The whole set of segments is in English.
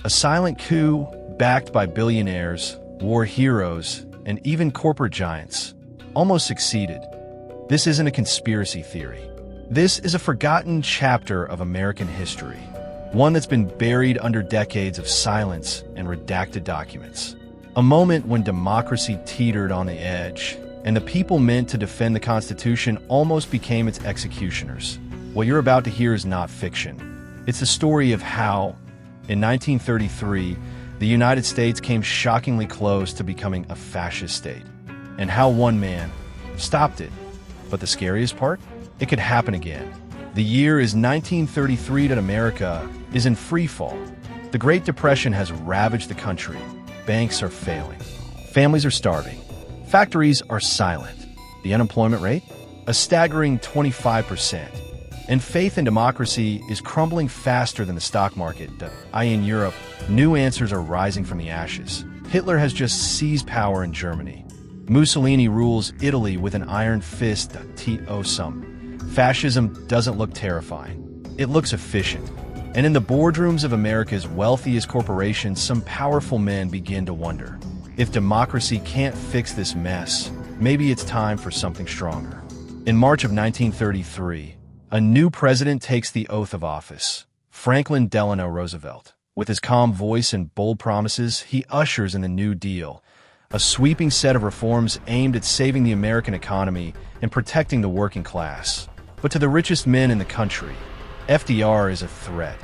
A silent coup backed by billionaires, war heroes, and even corporate giants almost succeeded. This isn't a conspiracy theory. This is a forgotten chapter of American history, one that's been buried under decades of silence and redacted documents. A moment when democracy teetered on the edge, and the people meant to defend the Constitution almost became its executioners. What you're about to hear is not fiction. It's the story of how, in 1933, the United States came shockingly close to becoming a fascist state, and how one man stopped it. But the scariest part? It could happen again. The year is 1933 and America is in free fall. The Great Depression has ravaged the country. Banks are failing. Families are starving. Factories are silent. The unemployment rate? A staggering 25%. And faith in democracy is crumbling faster than the stock market. In Europe, new answers are rising from the ashes. Hitler has just seized power in Germany. Mussolini rules Italy with an iron fist. Fascism doesn't look terrifying. It looks efficient. And in the boardrooms of America's wealthiest corporations, some powerful men begin to wonder, if democracy can't fix this mess, maybe it's time for something stronger. In March of 1933, a new president takes the oath of office, Franklin Delano Roosevelt. With his calm voice and bold promises, he ushers in the New Deal, a sweeping set of reforms aimed at saving the American economy and protecting the working class. But to the richest men in the country, FDR is a threat.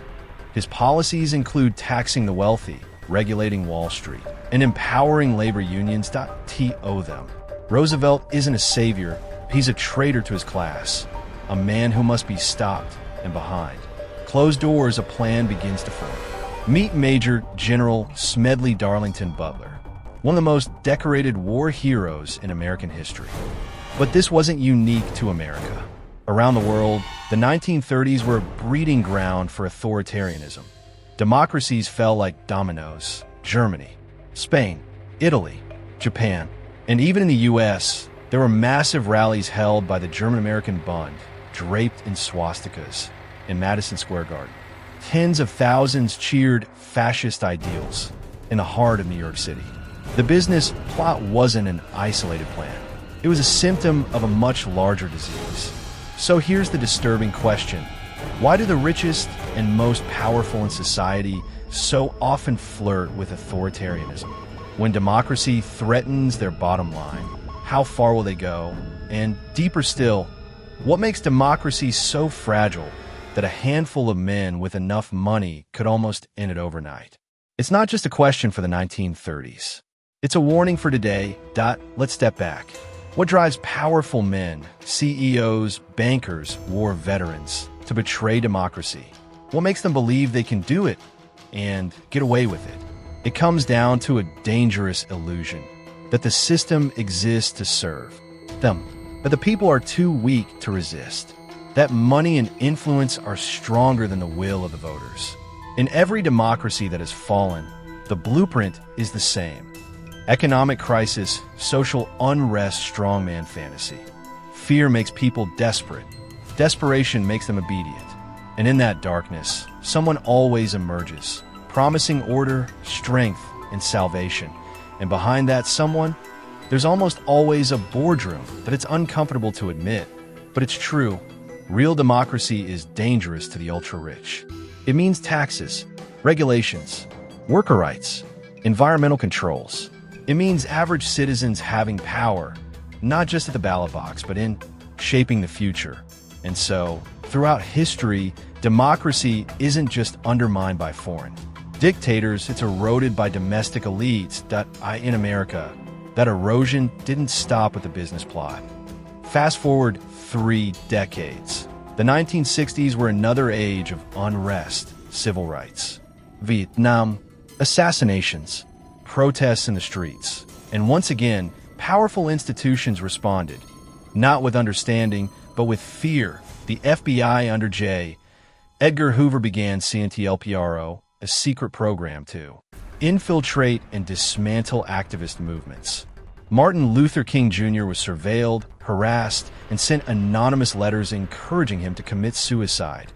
His policies include taxing the wealthy, regulating Wall Street, and empowering labor unions. Roosevelt isn't a savior, he's a traitor to his class, a man who must be stopped and behind. Closed doors, a plan begins to form. Meet Major General Smedley Butler, one of the most decorated war heroes in American history. But this wasn't unique to America. Around the world, the 1930s were a breeding ground for authoritarianism. Democracies fell like dominoes. Germany, Spain, Italy, Japan, and even in the US, there were massive rallies held by the German-American Bund, draped in swastikas, in Madison Square Garden. Tens of thousands cheered fascist ideals in the heart of New York City. The business plot wasn't an isolated plan. It was a symptom of a much larger disease. So here's the disturbing question. Why do the richest and most powerful in society so often flirt with authoritarianism? When democracy threatens their bottom line, how far will they go? And deeper still, what makes democracy so fragile that a handful of men with enough money could almost end it overnight? It's not just a question for the 1930s. It's a warning for today. Let's step back. What drives powerful men, CEOs, bankers, war veterans, to betray democracy? What makes them believe they can do it and get away with it? It comes down to a dangerous illusion that the system exists to serve them, but the people are too weak to resist, that money and influence are stronger than the will of the voters. In every democracy that has fallen, the blueprint is the same. Economic crisis, social unrest, strongman fantasy. Fear makes people desperate. Desperation makes them obedient. And in that darkness, someone always emerges, promising order, strength, and salvation. And behind that someone, there's almost always a boardroom that it's uncomfortable to admit. But it's true. Real democracy is dangerous to the ultra-rich. It means taxes, regulations, worker rights, environmental controls. It means average citizens having power, not just at the ballot box, but in shaping the future. And so, throughout history, democracy isn't just undermined by foreign dictators, it's eroded by domestic elites. In America, that erosion didn't stop with the business plot. Fast forward 3 decades. The 1960s were another age of unrest, civil rights, Vietnam, assassinations, protests in the streets. And once again, powerful institutions responded, not with understanding, but with fear. The FBI under J. Edgar Hoover began CNTLPRO, a secret program to infiltrate and dismantle activist movements. Martin Luther King Jr. was surveilled, harassed, and sent anonymous letters encouraging him to commit suicide.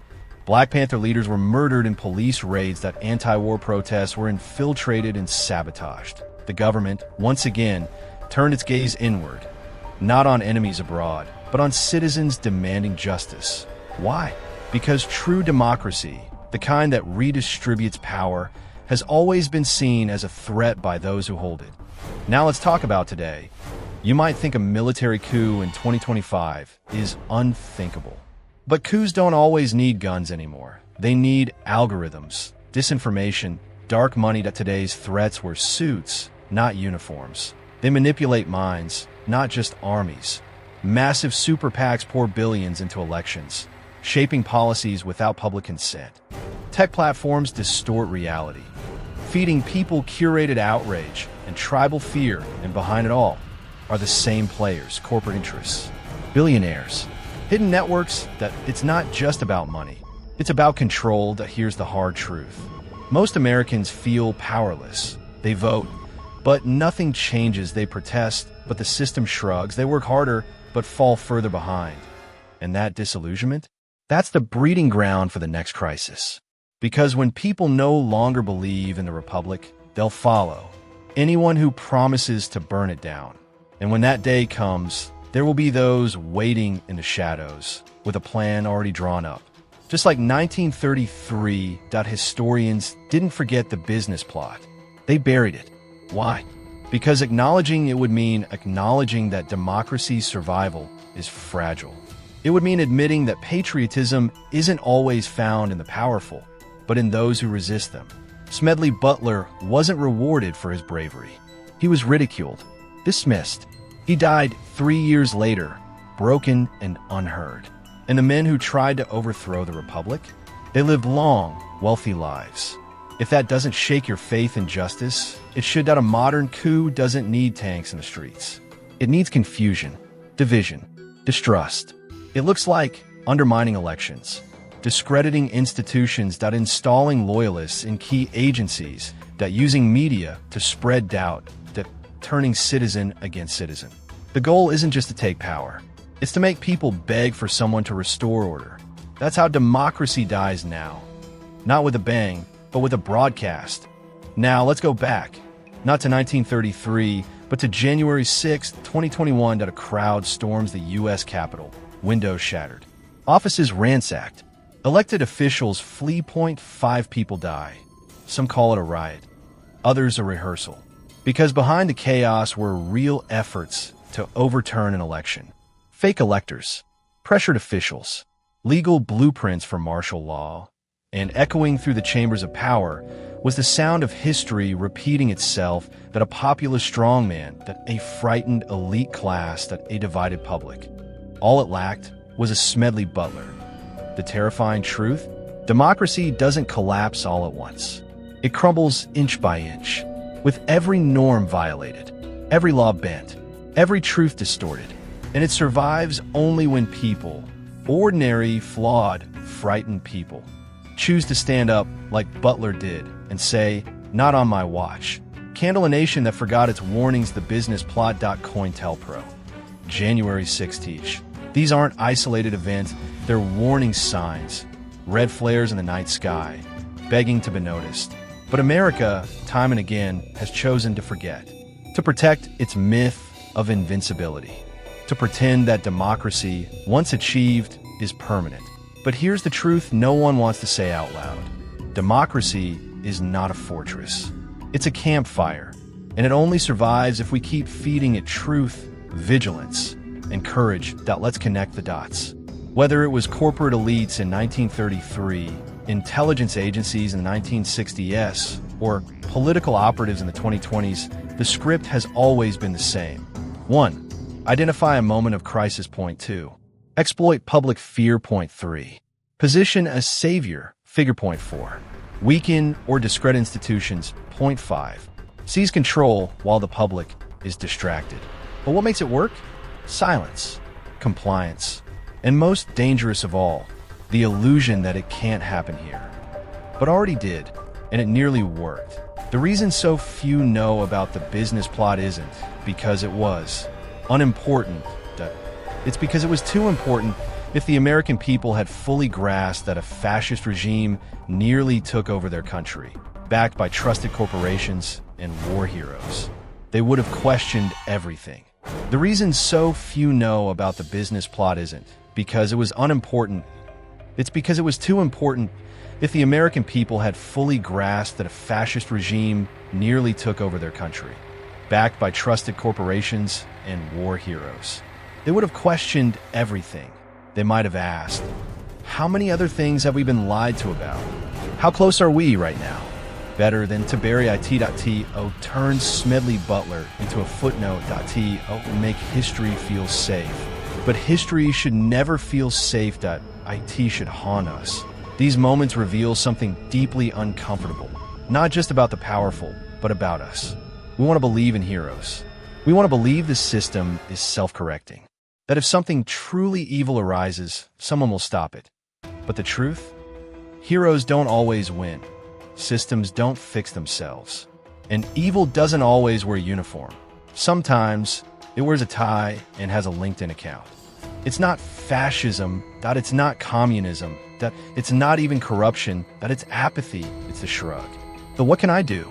Black Panther leaders were murdered in police raids that anti-war protests were infiltrated and sabotaged. The government, once again, turned its gaze inward, not on enemies abroad, but on citizens demanding justice. Why? Because true democracy, the kind that redistributes power, has always been seen as a threat by those who hold it. Now let's talk about today. You might think a military coup in 2025 is unthinkable. But coups don't always need guns anymore. They need algorithms, disinformation, dark money. That today's threats were suits, not uniforms. They manipulate minds, not just armies. Massive super PACs pour billions into elections, shaping policies without public consent. Tech platforms distort reality, feeding people curated outrage and tribal fear, and behind it all are the same players, corporate interests, billionaires, hidden networks. That it's not just about money. It's about control. That here's the hard truth. Most Americans feel powerless. They vote, but nothing changes. They protest, but the system shrugs. They work harder, but fall further behind. And that disillusionment? That's the breeding ground for the next crisis. Because when people no longer believe in the republic, they'll follow anyone who promises to burn it down. And when that day comes, there will be those waiting in the shadows with a plan already drawn up. Just like 1933, historians didn't forget the business plot. They buried it. Why? Because acknowledging it would mean acknowledging that democracy's survival is fragile. It would mean admitting that patriotism isn't always found in the powerful, but in those who resist them. Smedley Butler wasn't rewarded for his bravery. He was ridiculed, dismissed. He died 3 years later, broken and unheard. And the men who tried to overthrow the republic, they lived long, wealthy lives. If that doesn't shake your faith in justice, it should. That a modern coup doesn't need tanks in the streets. It needs confusion, division, distrust. It looks like undermining elections, discrediting institutions, that installing loyalists in key agencies, that using media to spread doubt, that turning citizen against citizen. The goal isn't just to take power. It's to make people beg for someone to restore order. That's how democracy dies now. Not with a bang, but with a broadcast. Now let's go back, not to 1933, but to January 6, 2021, that a crowd storms the U.S. Capitol, windows shattered, offices ransacked, elected officials flee. 5 people die. Some call it a riot, others a rehearsal. Because behind the chaos were real efforts to overturn an election. Fake electors, pressured officials, legal blueprints for martial law, and echoing through the chambers of power was the sound of history repeating itself, that a populist strongman, that a frightened elite class, that a divided public. All it lacked was a Smedley Butler. The terrifying truth? Democracy doesn't collapse all at once. It crumbles inch by inch, with every norm violated, every law bent, every truth distorted. And it survives only when people, ordinary, flawed, frightened people, choose to stand up like Butler did and say, "Not on my watch." Candle a nation that forgot its warnings. The business plot. COINTELPRO. January 6th teach. These aren't isolated events, they're warning signs. Red flares in the night sky, begging to be noticed. But America, time and again, has chosen to forget. To protect its myth of invincibility. To pretend that democracy, once achieved, is permanent. But here's the truth no one wants to say out loud. Democracy is not a fortress. It's a campfire, and it only survives if we keep feeding it truth, vigilance, and courage. Let's connect the dots. Whether it was corporate elites in 1933, intelligence agencies in the 1960s, or political operatives in the 2020s, the script has always been the same. 1. Identify a moment of crisis. 2. Exploit public fear. 3. Position as savior. Figure. 4. Weaken or discredit institutions. 5. Seize control while the public is distracted. But what makes it work? Silence, compliance, and most dangerous of all, the illusion that it can't happen here. But already did, and it nearly worked. The reason so few know about the business plot isn't because it was unimportant. It's because it was too important if the American people had fully grasped that a fascist regime nearly took over their country, backed by trusted corporations and war heroes. They would have questioned everything. The reason so few know about the business plot isn't because it was unimportant. It's because it was too important. If the American people had fully grasped that a fascist regime nearly took over their country, backed by trusted corporations and war heroes, they would have questioned everything. They might have asked, how many other things have we been lied to about? How close are we right now? Better than to bury it.to turn Smedley Butler into a footnote.to make history feel safe. But history should never feel safe. It should haunt us. These moments reveal something deeply uncomfortable, not just about the powerful, but about us. We want to believe in heroes. We want to believe the system is self-correcting, that if something truly evil arises, someone will stop it. But the truth? Heroes don't always win. Systems don't fix themselves. And evil doesn't always wear a uniform. Sometimes it wears a tie and has a LinkedIn account. It's not fascism, that it's not communism, that it's not even corruption, that it's apathy, it's the shrug. The what can I do?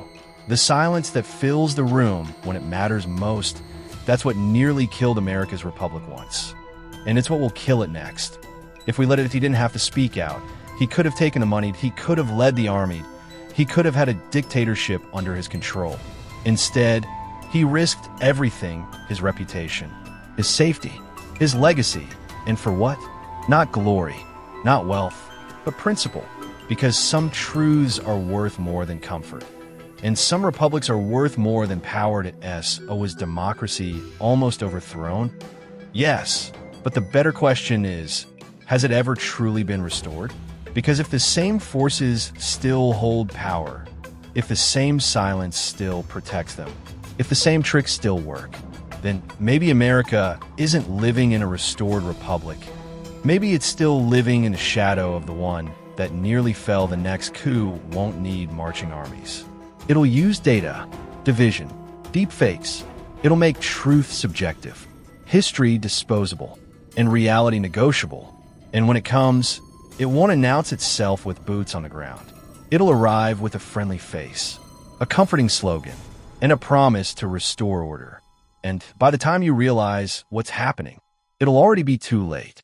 The silence that fills the room when it matters most, that's what nearly killed America's republic once. And it's what will kill it next. If we let it, he didn't have to speak out. He could have taken the money, he could have led the army, he could have had a dictatorship under his control. Instead, he risked everything, his reputation, his safety, his legacy. And for what? Not glory, not wealth, but principle. Because some truths are worth more than comfort. And some republics are worth more than power to was democracy almost overthrown? Yes, but the better question is, has it ever truly been restored? Because if the same forces still hold power, if the same silence still protects them, if the same tricks still work, then maybe America isn't living in a restored republic. Maybe it's still living in the shadow of the one that nearly fell. The next coup won't need marching armies. It'll use data, division, deep fakes. It'll make truth subjective, history disposable, and reality negotiable. And when it comes, it won't announce itself with boots on the ground. It'll arrive with a friendly face, a comforting slogan, and a promise to restore order. And by the time you realize what's happening, it'll already be too late.